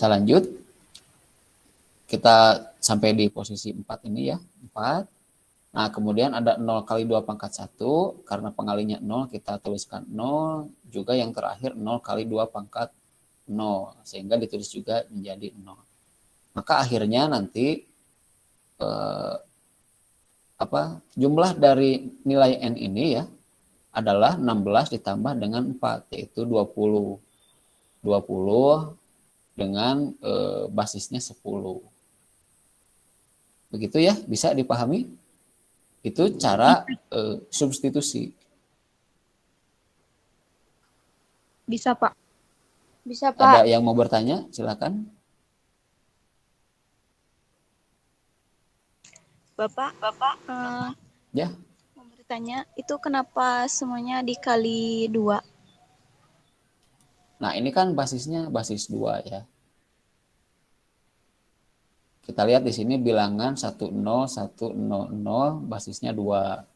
Kita lanjut. Kita sampai di posisi 4 ini ya, 4. Nah, kemudian ada 0 kali 2 pangkat 1, karena pengalinya 0, kita tuliskan 0, juga yang terakhir 0 kali 2 pangkat 0, sehingga ditulis juga menjadi 0. Maka akhirnya nanti jumlah dari nilai n ini ya adalah 16 ditambah dengan 4, yaitu 20. 20 dengan basisnya 10. Begitu ya, bisa dipahami? Itu cara substitusi. Bisa, Pak. Bisa, Pak. Ada yang mau bertanya? Silakan. Bapak, Ya. mau bertanya, itu kenapa semuanya dikali 2? Nah, ini kan basisnya basis 2 ya. Kita lihat di sini bilangan 10, 100, basisnya 2.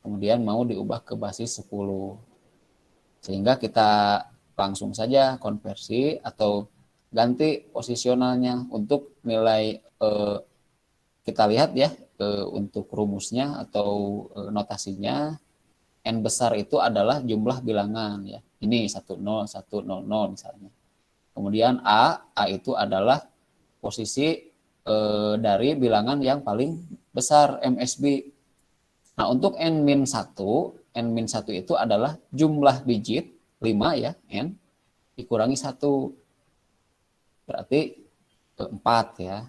Kemudian mau diubah ke basis 10. Sehingga kita langsung saja konversi atau ganti posisionalnya untuk nilai kita lihat ya untuk rumusnya atau notasinya n besar itu adalah jumlah bilangan ya. Ini 10, 100 misalnya. Kemudian A itu adalah posisi dari bilangan yang paling besar MSB. Nah, untuk n-1 itu adalah jumlah digit 5 ya, n dikurangi 1. Berarti 4 ya.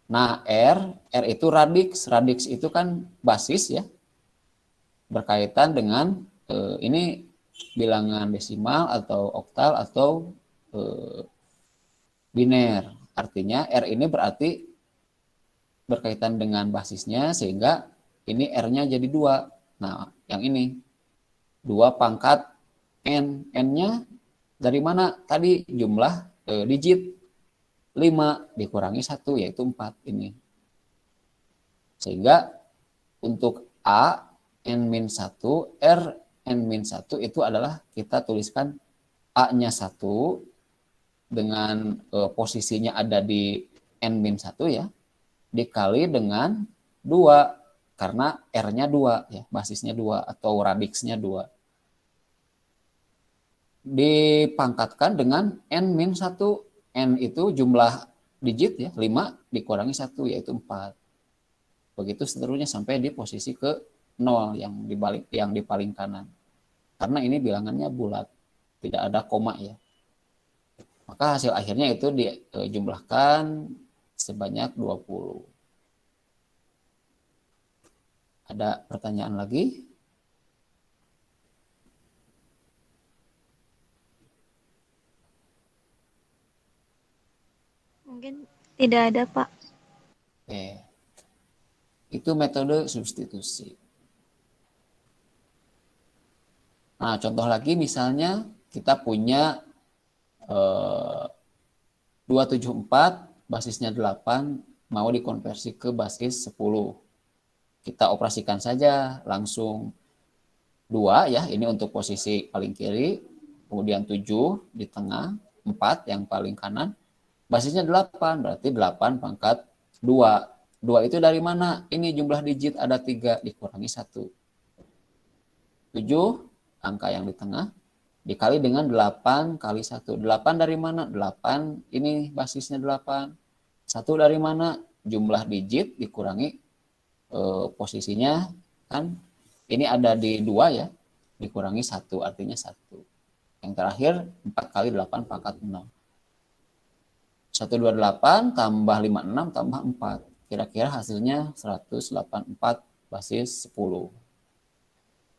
Nah, R itu radix. Radix itu kan basis ya. Berkaitan dengan ini bilangan desimal atau oktal atau biner. Artinya R ini berarti berkaitan dengan basisnya sehingga ini R-nya jadi 2. Nah, yang ini 2 pangkat N. N-nya dari mana? Tadi jumlah digit 5 dikurangi 1 yaitu 4 ini. Sehingga untuk A N-1, R N-1 itu adalah kita tuliskan A-nya 1 dengan posisinya ada di N-1 ya, dikali dengan 2 karena R-nya 2 ya, basisnya 2 atau radixnya 2. Dipangkatkan dengan N-1. N itu jumlah digit ya, 5 dikurangi 1 yaitu 4. Begitu seterusnya sampai di posisi ke 0 yang di paling kanan. Karena ini bilangannya bulat, tidak ada koma ya. Maka hasil akhirnya itu dijumlahkan sebanyak 20. Ada pertanyaan lagi? Mungkin tidak ada, Pak. Oke. Itu metode substitusi. Nah, contoh lagi misalnya kita punya 274 basisnya 8 mau dikonversi ke basis 10. Kita operasikan saja langsung 2 ya, ini untuk posisi paling kiri, kemudian 7 di tengah, 4 yang paling kanan, basisnya 8, berarti 8 pangkat 2. 2 itu dari mana? Ini jumlah digit ada 3 dikurangi 1. 7 angka yang di tengah dikali dengan 8 kali 1. 8 dari mana? 8 ini basisnya 8. 1 dari mana? Jumlah digit dikurangi posisinya kan ini ada di 2 ya. Dikurangi 1 artinya 1. Yang terakhir 4 kali 8 pangkat 0. 128 tambah 56 tambah 4. Kira-kira hasilnya 184 basis 10.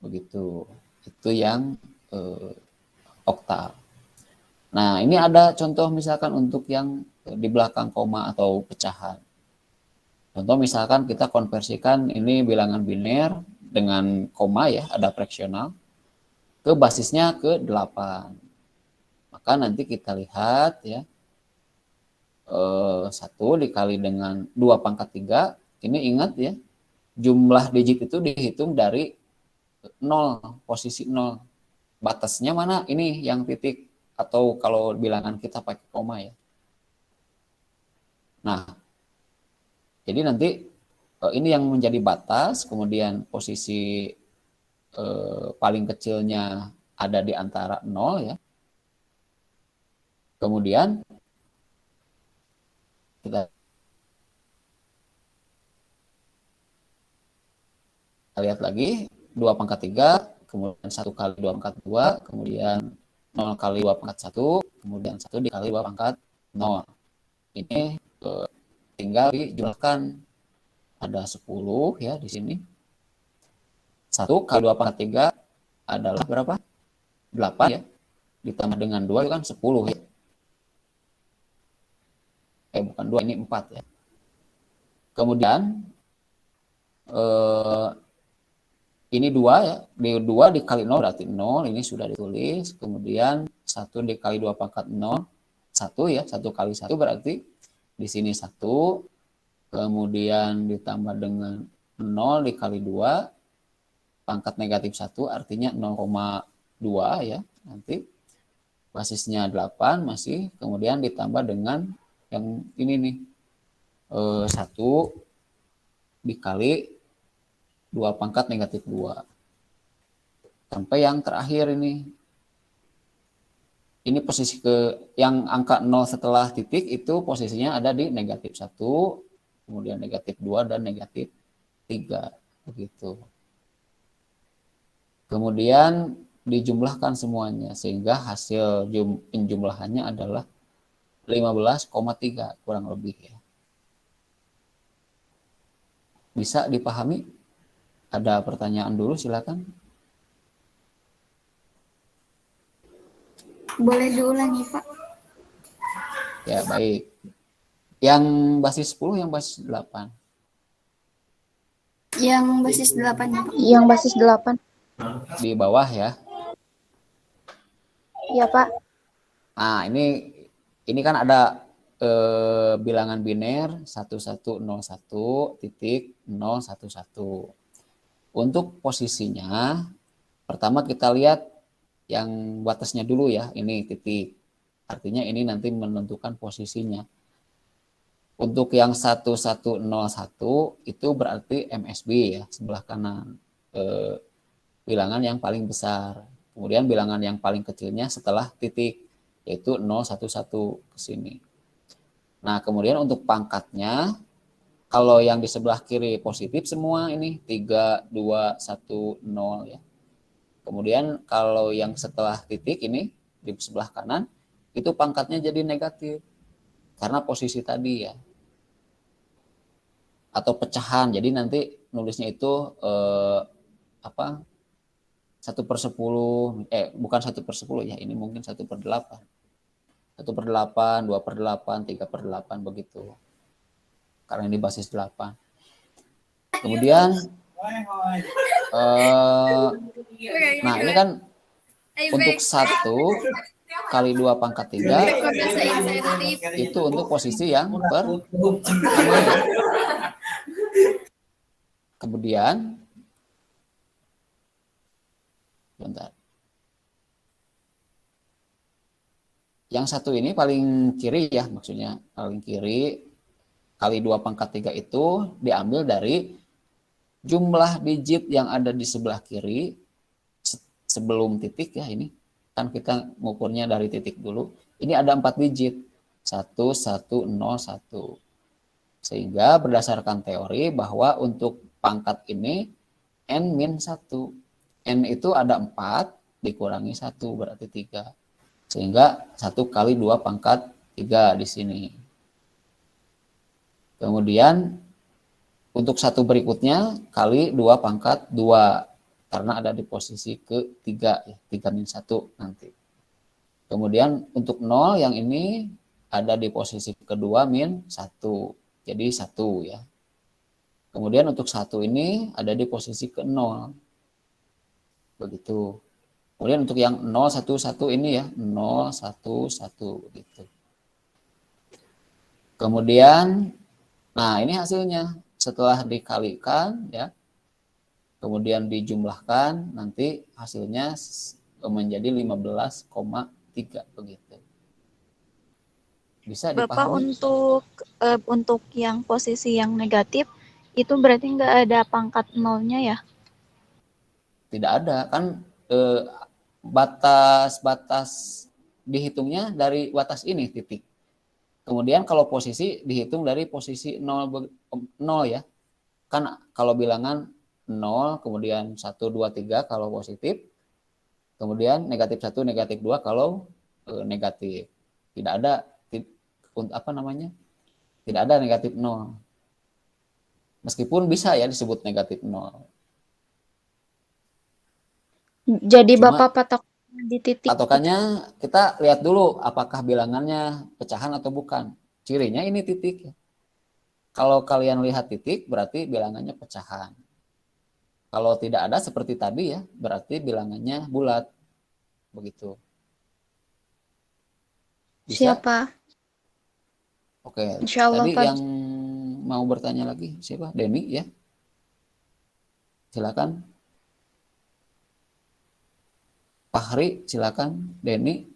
Begitu. Itu yang oktal. Nah, ini ada contoh misalkan untuk yang di belakang koma atau pecahan. Contoh misalkan kita konversikan ini bilangan biner dengan koma ya, ada fraksional, ke basisnya ke 8. Maka nanti kita lihat ya, 1 dikali dengan 2 pangkat 3, ini ingat ya, jumlah digit itu dihitung dari 0, posisi 0. Batasnya mana? Ini yang titik, atau kalau bilangan kita pakai koma ya. Nah, jadi nanti ini yang menjadi batas, kemudian posisi paling kecilnya ada di antara 0 ya. Kemudian kita lihat lagi 2 pangkat 3, kemudian 1 kali 2 pangkat 2, kemudian 0 kali 2 pangkat 1, kemudian 1 dikali 2 pangkat 0. Ini tinggal dijumlahkan, ada 10 ya di sini. 1 kali 2 pangkat 3 adalah berapa? 8 ya. Ditambah dengan 2 itu kan 10 ya. Bukan 2, ini 4 ya. Kemudian ini 2 ya. 2 dikali 0 berarti 0, ini sudah ditulis. Kemudian 1 dikali 2 pangkat 0, 1 ya. 1 kali 1 berarti di sini 1. Kemudian ditambah dengan 0 dikali 2, pangkat negatif 1 artinya 0,2 ya. Nanti basisnya 8 masih. Kemudian ditambah dengan yang ini nih. 1 dikali 2 pangkat negatif 2. Sampai yang terakhir ini. Ini posisi yang angka 0 setelah titik itu posisinya ada di negatif 1, kemudian negatif 2, dan negatif 3. Begitu. Kemudian dijumlahkan semuanya sehingga hasil penjumlahannya adalah 15,3 kurang lebih ya. Bisa dipahami? Ada pertanyaan dulu silakan. Boleh diulangi, Pak? Ya, baik. Yang basis 10, yang basis 8? Yang basis 8 ya, Pak. Yang basis 8. Di bawah ya. Iya, Pak. Nah, ini kan ada bilangan biner 1101.011. Untuk posisinya, pertama kita lihat yang batasnya dulu ya, ini titik. Artinya ini nanti menentukan posisinya. Untuk yang 1101 itu berarti MSB ya, sebelah kanan. Bilangan yang paling besar. Kemudian bilangan yang paling kecilnya setelah titik, yaitu 011 ke sini. Nah, kemudian untuk pangkatnya, kalau yang di sebelah kiri positif semua ini 3, 2, 1, 0 ya. Kemudian kalau yang setelah titik ini di sebelah kanan itu pangkatnya jadi negatif karena posisi tadi ya. Atau pecahan. Jadi nanti nulisnya itu 1/10, bukan 1/10 ya, ini mungkin 1/8. 1/8, 2/8, 3/8 begitu. Karena ini basis 8. Kemudian nah ini kan untuk 1 kali 2 pangkat 3 itu untuk posisi yang pertama ya. Kemudian bentar. Yang 1 ini paling kiri ya, maksudnya paling kiri kali 2 pangkat 3 itu diambil dari jumlah digit yang ada di sebelah kiri sebelum titik ya. Ini kan kita ngukurnya dari titik dulu. Ini ada 4 digit. 1, 1, 0, 1. Sehingga berdasarkan teori bahwa untuk pangkat ini N-1. N itu ada 4 dikurangi 1 berarti 3. Sehingga 1 kali 2 pangkat 3 di sini. Kemudian untuk 1 berikutnya kali 2 pangkat 2. Karena ada di posisi ketiga ya, 3-1 nanti. Kemudian untuk 0 yang ini ada di posisi kedua -1. Jadi 1 ya. Kemudian untuk 1 ini ada di posisi ke-0. Begitu. Kemudian untuk yang 011 ini ya, 011 gitu. Kemudian nah ini hasilnya setelah dikalikan ya. Kemudian dijumlahkan, nanti hasilnya menjadi 15,3 begitu. Bisa Bapak dipahami? untuk yang posisi yang negatif itu berarti nggak ada pangkat nolnya ya? Tidak ada kan, batas-batas dihitungnya dari batas ini titik. Kemudian kalau posisi dihitung dari posisi 0 ya. Kan kalau bilangan 0, kemudian 1, 2, 3 kalau positif, kemudian negatif 1, negatif 2 kalau negatif. Tidak ada apa namanya? Tidak ada negatif 0. Meskipun bisa ya disebut negatif 0. Jadi Cuma Bapak patok di titik itu. patokannya kita lihat dulu apakah bilangannya pecahan atau bukan. Cirinya ini titik. Kalau kalian lihat titik berarti bilangannya pecahan. Kalau tidak ada seperti tadi ya, berarti bilangannya bulat. Begitu. Bisa? Siapa? Oke. Insya Allah Tadi Pak. yang mau bertanya lagi siapa? Denny ya. Silakan. Fahri, silakan. Denny.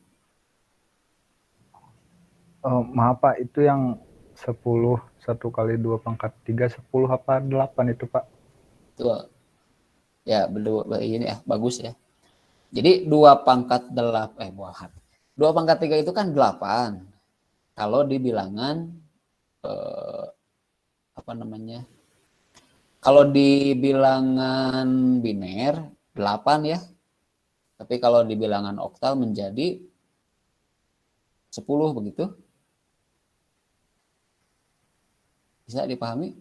Maaf Pak, itu yang 10, 1 kali 2 pangkat 3, 10 apa 8 itu Pak? Tuh. Ya, berdua ini ya, bagus ya. Jadi 2 pangkat 8 2 pangkat 3 itu kan 8. Kalau di bilangan apa namanya? Kalau di bilangan biner 8 ya. Tapi kalau di bilangan oktal menjadi 10 begitu. Bisa dipahami?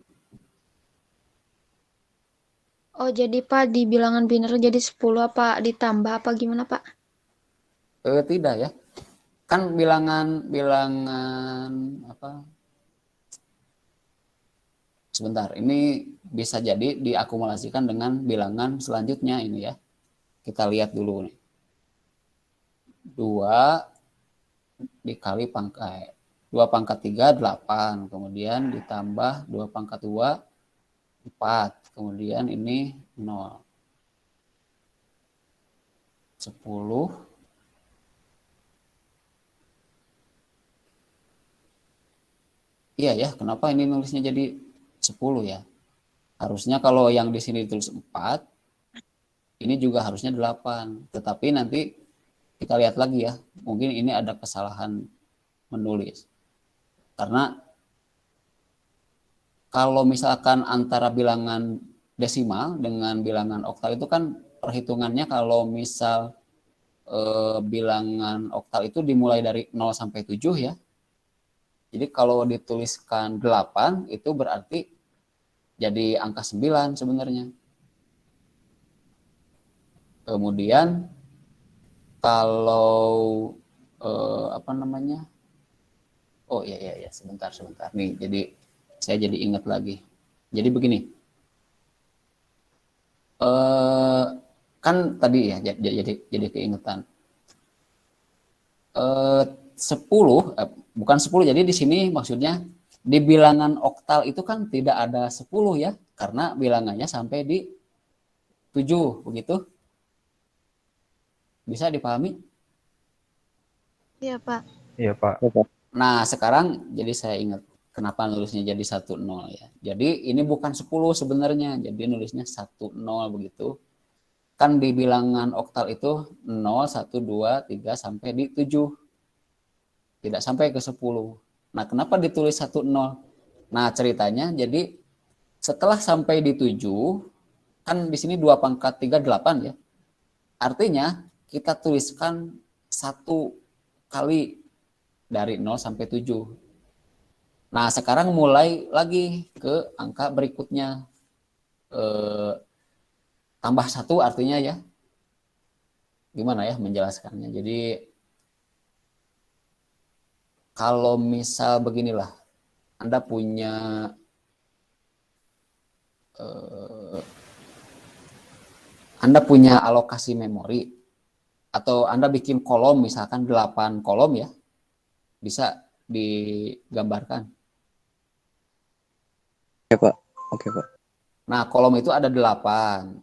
Oh jadi Pak di bilangan biner jadi 10 apa ditambah apa gimana Pak? Tidak ya. Kan bilangan apa? Sebentar, ini bisa jadi diakumulasikan dengan bilangan selanjutnya ini ya. Kita lihat dulu nih. 2 dikali pangkat 2 pangkat 3 8, kemudian ditambah 2 pangkat 2 4, kemudian ini 0. 10 iya ya, kenapa ini nulisnya jadi 10 ya? Harusnya kalau yang di sini ditulis 4, ini juga harusnya 8. Tetapi nanti kita lihat lagi ya, mungkin ini ada kesalahan menulis. Karena kalau misalkan antara bilangan desimal dengan bilangan oktal itu kan perhitungannya kalau misal bilangan oktal itu dimulai dari 0 sampai 7 ya. Jadi kalau dituliskan 8 itu berarti jadi angka 9 sebenarnya. Kemudian kalau apa namanya? Oh iya sebentar nih. Jadi saya jadi ingat lagi. Jadi begini. Kan tadi ya jadi keingetan. 10 bukan 10, jadi di sini maksudnya di bilangan oktal itu kan tidak ada 10 ya, karena bilangannya sampai di 7 begitu. Bisa dipahami? Iya Pak. Iya Pak. Nah, sekarang jadi saya ingat kenapa nulisnya jadi 10 ya. Jadi ini bukan 10 sebenarnya, jadi nulisnya 10 begitu. Kan di bilangan oktal itu 0, 1, 2, 3 sampai di 7. Tidak sampai ke 10. Nah, kenapa ditulis 10? Nah, ceritanya jadi setelah sampai di 7, kan di sini 2 pangkat 3 8 ya. Artinya kita tuliskan 1 kali dari 0 sampai 7. Nah, sekarang mulai lagi ke angka berikutnya. Tambah 1 artinya ya. Gimana ya menjelaskannya? Jadi kalau misal beginilah, Anda punya alokasi memori atau Anda bikin kolom misalkan 8 kolom ya. Bisa digambarkan. Oke Pak. Oke Pak. Nah, kolom itu ada 8.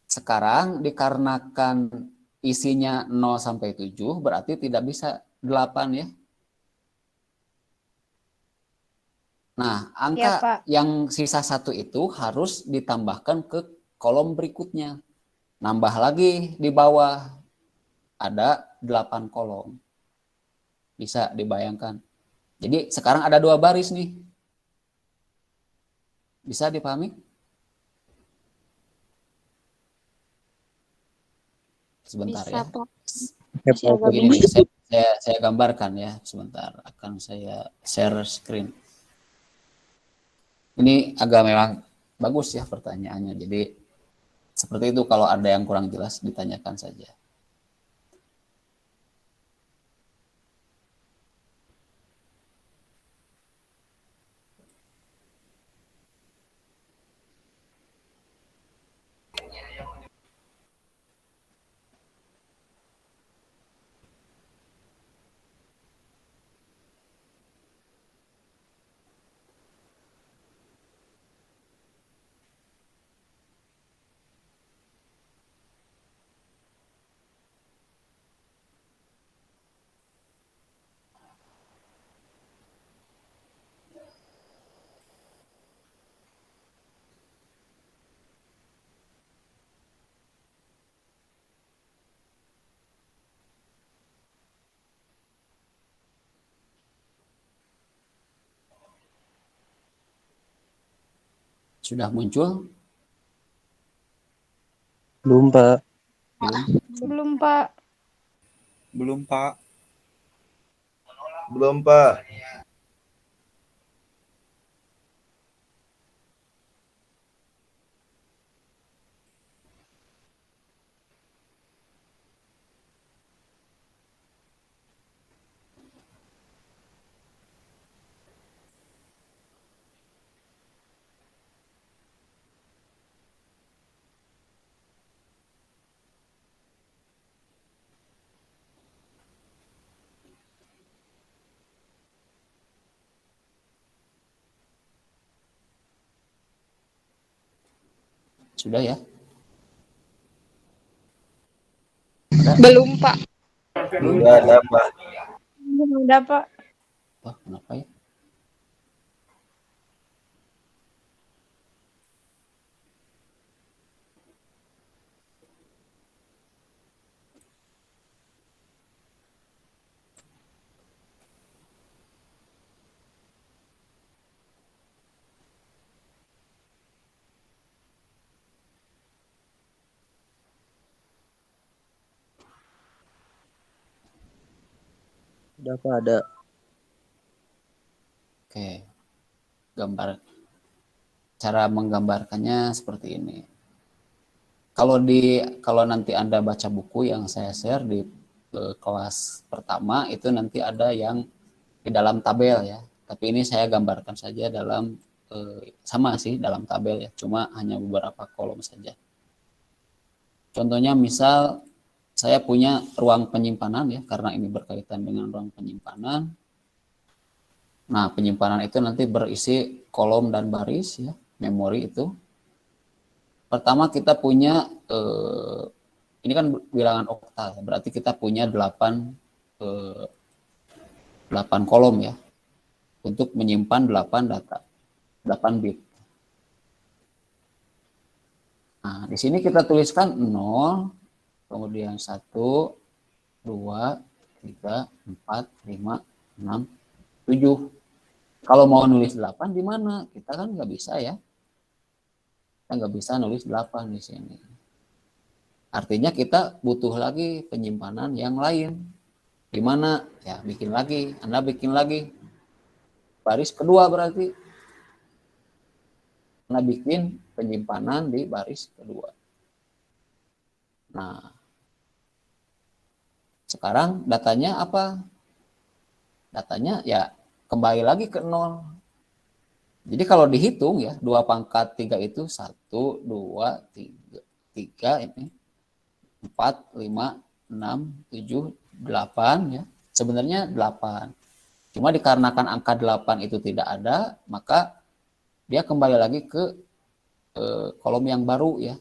Sekarang dikarenakan isinya 0 sampai 7 berarti tidak bisa 8 ya. Nah, Iya, angka Pak. yang sisa 1 itu harus ditambahkan ke kolom berikutnya. Nambah lagi di bawah, ada 8 kolom. Bisa dibayangkan. Jadi sekarang ada 2 baris nih. Bisa dipahami? Sebentar Bisa, ya. Pak. Ya, Masih agak Begini bingung. nih, saya gambarkan ya. Sebentar, akan saya share screen. Ini agak memang bagus ya pertanyaannya. Jadi seperti itu, kalau ada yang kurang jelas ditanyakan saja. Sudah muncul? Belum, Pak. Belum? Belum, Pak. Belum, Pak. Belum, Pak. Sudah ya? Belum, Pak. Belum? Udah ada, Pak. Belum ada, Pak. Wah, kenapa ya? Udah, Pak, ada. Oke. Cara menggambarkannya seperti ini. Kalau nanti Anda baca buku yang saya share di kelas pertama, itu nanti ada yang di dalam tabel ya. Tapi ini saya gambarkan saja dalam sama sih dalam tabel ya, cuma hanya beberapa kolom saja. Contohnya misal saya punya ruang penyimpanan ya, karena ini berkaitan dengan ruang penyimpanan. Nah, penyimpanan itu nanti berisi kolom dan baris ya, memori itu. Pertama kita punya ini kan bilangan oktal, berarti kita punya 8 kolom ya, untuk menyimpan 8 data, 8 bit. Nah, di sini kita tuliskan 0, kemudian 1, 2, 3, 4, 5, 6, 7. Kalau mau nulis 8 di mana? Kita kan nggak bisa ya. Kita nggak bisa nulis 8 di sini. Artinya kita butuh lagi penyimpanan yang lain. Di mana? Ya, bikin lagi. Anda bikin lagi. Baris kedua berarti. Anda bikin penyimpanan di baris kedua. Nah, sekarang datanya apa? Datanya ya kembali lagi ke 0. Jadi kalau dihitung ya, 2 pangkat 3 itu 1, 2, 3 ini. 4, 5, 6, 7, 8 ya. Sebenarnya 8. Cuma dikarenakan angka 8 itu tidak ada, maka dia kembali lagi ke kolom yang baru ya.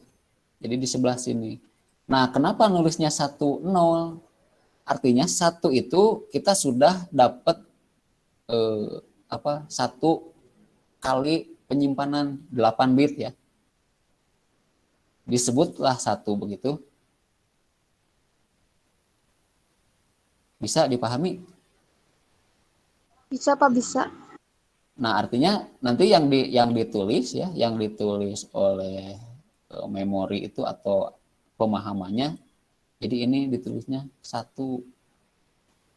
Jadi di sebelah sini. Nah, kenapa nulisnya 1, 0? Artinya 1 itu kita sudah dapat 1 kali penyimpanan 8 bit ya. Disebutlah 1 begitu. Bisa dipahami? Bisa, Pak, bisa. Nah, artinya nanti yang ditulis ya, yang ditulis oleh memori itu atau pemahamannya, jadi ini ditulisnya 1.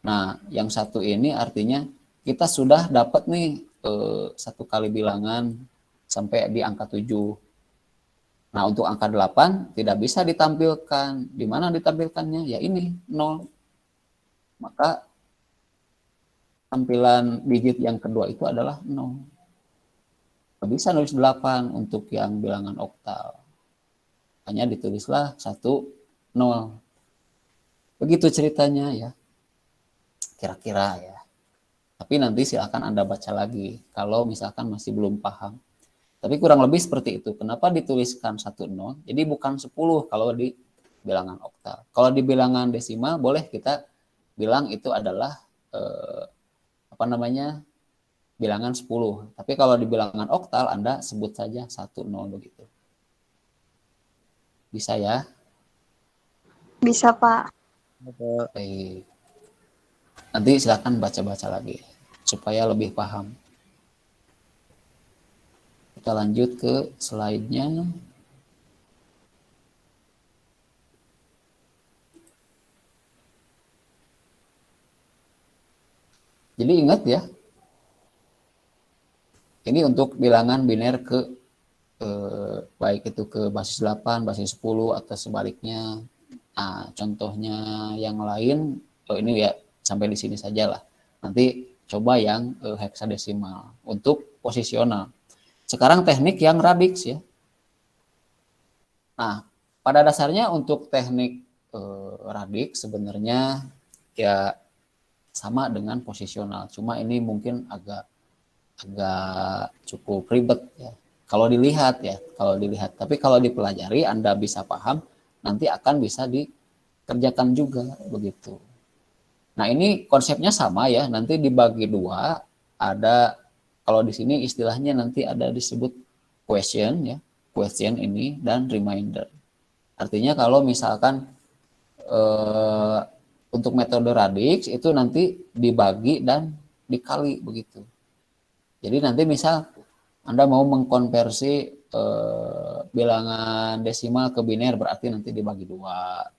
Nah, yang 1 ini artinya kita sudah dapat nih 1 kali bilangan sampai di angka 7. Nah, untuk angka 8 tidak bisa ditampilkan. Di mana ditampilkannya? Ya ini, 0. Maka tampilan digit yang kedua itu adalah 0. Nggak bisa nulis 8 untuk yang bilangan oktal. Hanya ditulislah 1, 0. Begitu ceritanya ya. Kira-kira ya. Tapi nanti silakan Anda baca lagi kalau misalkan masih belum paham. Tapi kurang lebih seperti itu. Kenapa dituliskan 1, 0? Jadi bukan 10 kalau di bilangan oktal. Kalau di bilangan desimal boleh kita bilang itu adalah bilangan 10. Tapi kalau di bilangan oktal Anda sebut saja 1, 0 begitu. Bisa ya? Bisa, Pak. Bapak. Baik. Nanti silakan baca-baca lagi supaya lebih paham. Kita lanjut ke slide-nya. Jadi ingat ya, ini untuk bilangan biner ke baik itu ke basis 8, basis 10 atau sebaliknya. Nah, contohnya yang lain ini ya sampai di sini saja lah. Nanti coba yang heksadesimal untuk posisional. Sekarang teknik yang radix ya. Nah, pada dasarnya untuk teknik radix sebenarnya ya sama dengan posisional. Cuma ini mungkin agak cukup ribet ya. Kalau dilihat. Tapi kalau dipelajari Anda bisa paham, nanti akan bisa dikerjakan juga begitu. Nah, ini konsepnya sama ya, nanti dibagi 2, ada kalau di sini istilahnya nanti ada disebut question ya, question ini dan reminder. Artinya kalau misalkan untuk metode radix itu nanti dibagi dan dikali begitu. Jadi nanti misal Anda mau mengkonversi bilangan desimal ke biner berarti nanti dibagi 2.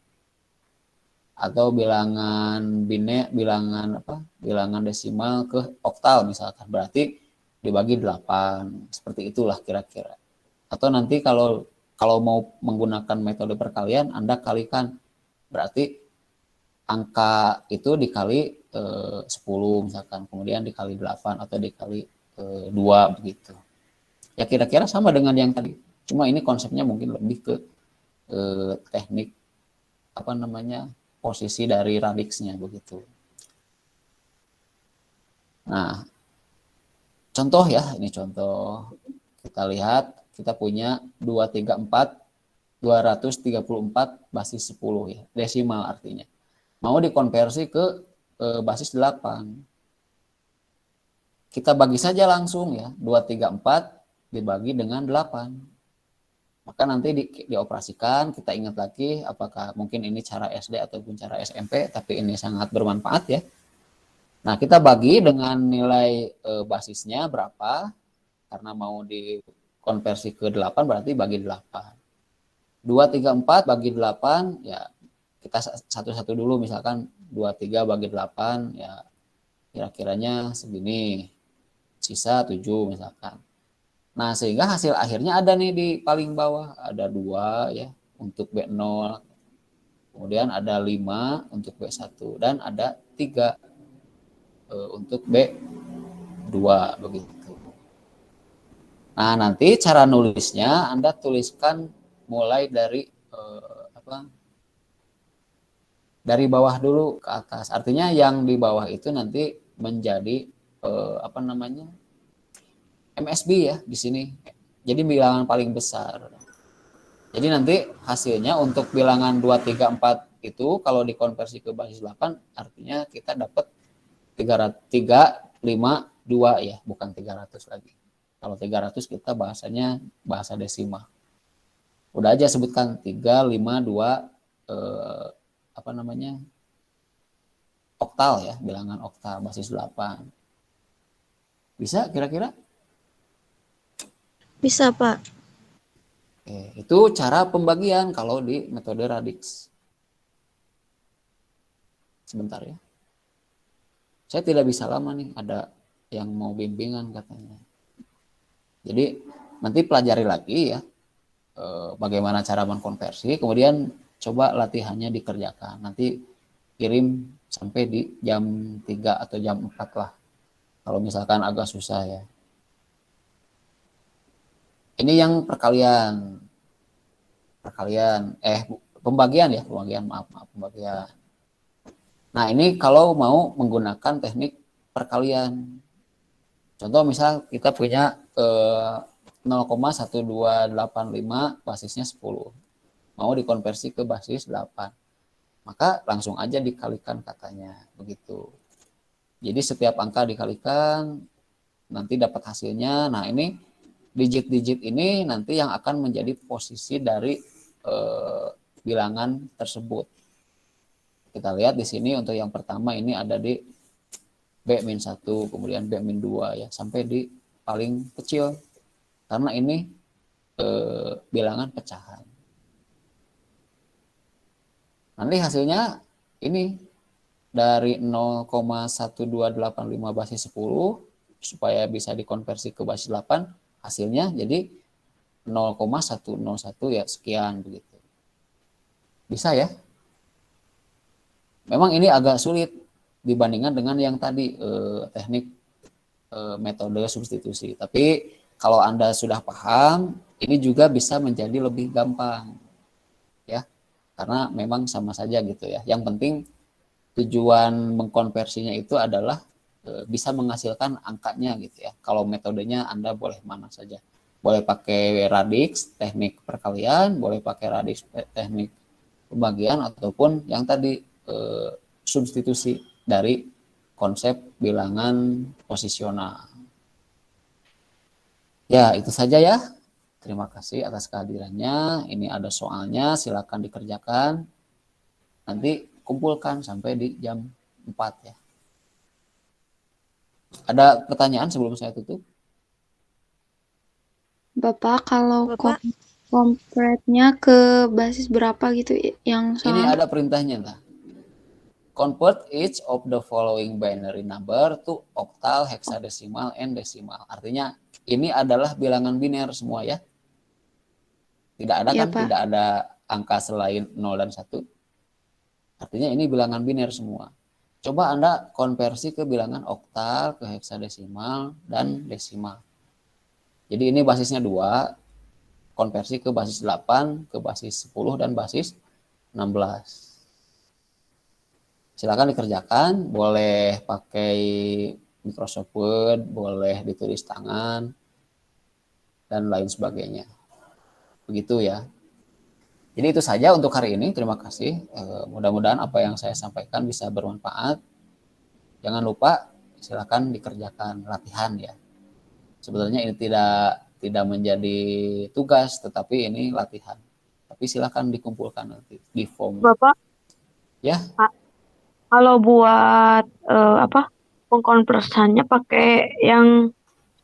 Atau bilangan bilangan desimal ke oktal misalkan berarti dibagi 8. Seperti itulah kira-kira. Atau nanti kalau mau menggunakan metode perkalian Anda kalikan berarti angka itu dikali 10 misalkan, kemudian dikali 8 atau dikali 2 begitu. Ya kira-kira sama dengan yang tadi. Cuma ini konsepnya mungkin lebih ke teknik posisi dari radixnya begitu. Nah, contoh ya, ini contoh. Kita lihat kita punya 234 234 basis 10 ya, desimal artinya. Mau dikonversi ke basis 8. Kita bagi saja langsung ya, 234 dibagi dengan 8. Maka nanti dioperasikan, kita ingat lagi apakah mungkin ini cara SD ataupun cara SMP, tapi ini sangat bermanfaat ya. Nah, kita bagi dengan nilai basisnya berapa, karena mau dikonversi ke 8 berarti bagi 8. 234 bagi 8, ya kita satu-satu dulu, misalkan 23 bagi 8, ya kira-kiranya segini, sisa 7 misalkan. Nah, sehingga hasil akhirnya ada nih di paling bawah, ada 2 ya untuk B0, kemudian ada 5 untuk B1, dan ada 3 untuk B2 begitu. Nah, nanti cara nulisnya Anda tuliskan mulai dari dari bawah dulu ke atas. Artinya yang di bawah itu nanti menjadi MSB ya di sini. Jadi bilangan paling besar. Jadi nanti hasilnya untuk bilangan 234 itu kalau dikonversi ke basis 8 artinya kita dapat 352 ya, bukan 300 lagi. Kalau 300 kita bahasanya bahasa desimal. Udah aja sebutkan 3, 5, 2, apa namanya, oktal ya, bilangan oktal basis 8. Bisa kira-kira? Bisa, Pak. Oke, itu cara pembagian kalau di metode Radix. Sebentar ya. Saya tidak bisa lama nih, ada yang mau bimbingan katanya. Jadi nanti pelajari lagi ya bagaimana cara mengkonversi, kemudian coba latihannya dikerjakan. Nanti kirim sampai di jam 3 atau jam 4 lah. Kalau misalkan agak susah ya. Ini yang perkalian. Pembagian ya, pembagian. Nah, ini kalau mau menggunakan teknik perkalian. Contoh misal kita punya 0,1285 basisnya 10. Mau dikonversi ke basis 8. Maka langsung aja dikalikan katanya, begitu. Jadi setiap angka dikalikan, nanti dapat hasilnya. Nah, ini digit-digit ini nanti yang akan menjadi posisi dari bilangan tersebut. Kita lihat di sini untuk yang pertama ini ada di B-1, kemudian B-2 ya, sampai di paling kecil. Karena ini bilangan pecahan. Nanti hasilnya ini dari 0,1285 basis 10 supaya bisa dikonversi ke basis 8, hasilnya jadi 0,101 ya, sekian begitu. Bisa ya? Memang ini agak sulit dibandingkan dengan yang tadi teknik metode substitusi. Tapi kalau Anda sudah paham, ini juga bisa menjadi lebih gampang. Ya. Karena memang sama saja gitu ya. Yang penting tujuan mengkonversinya itu adalah bisa menghasilkan angkanya gitu ya. Kalau metodenya Anda boleh mana saja. Boleh pakai Radix, teknik perkalian, boleh pakai Radix, teknik pembagian, ataupun yang tadi substitusi dari konsep bilangan posisional. Ya, itu saja ya. Terima kasih atas kehadirannya. Ini ada soalnya, silakan dikerjakan. Nanti kumpulkan sampai di jam 4 ya. Ada pertanyaan sebelum saya tutup? Bapak, kalau Bapak, kompletnya ke basis berapa gitu yang Ini soal? ada perintahnya lah. Convert each of the following binary number to octal, hexadesimal, and decimal. Artinya ini adalah bilangan biner semua ya. Tidak ada Ya, kan? Pak. Tidak ada angka selain 0 dan 1. Artinya ini bilangan biner semua. Coba Anda konversi ke bilangan oktal, ke heksadesimal, dan desimal. Jadi ini basisnya 2, konversi ke basis 8, ke basis 10, dan basis 16. Silakan dikerjakan, boleh pakai Microsoft Word, boleh ditulis tangan, dan lain sebagainya. Begitu ya. Jadi itu saja untuk hari ini. Terima kasih. Mudah-mudahan apa yang saya sampaikan bisa bermanfaat. Jangan lupa silakan dikerjakan latihan ya. Sebetulnya ini tidak menjadi tugas, tetapi ini latihan. Tapi silakan dikumpulkan nanti di form. Bapak, Ya. kalau buat pengkonversiannya pakai yang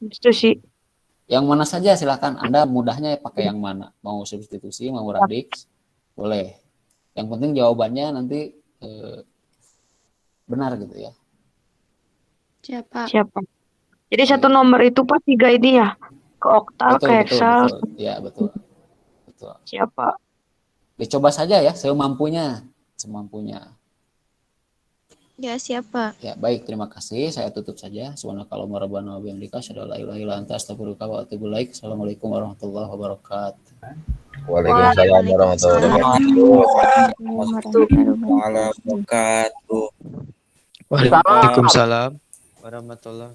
substitusi. Yang mana saja silakan. Anda mudahnya pakai yang mana? Mau substitusi, mau Radix, boleh. Yang penting jawabannya nanti benar gitu ya. Siapa? Siapa? Jadi satu nomor itu Pak 3 ini ya? Ke oktal, ke Excel. Betul. Ya, betul. Siapa? Dicoba saja ya, semampunya. ya siapa? Ya, baik, terima kasih. Saya tutup saja. Subhanakallahumma rabbana wa bihamdika asyhadu an la ilaha illa anta astaghfiruka wa atubu ilaik. Assalamualaikum warahmatullahi wabarakatuh. Waalaikumsalam warahmatullahi wabarakatuh. Waalaikumsalam wabarakatuh. Waalaikumsalam warahmatullahi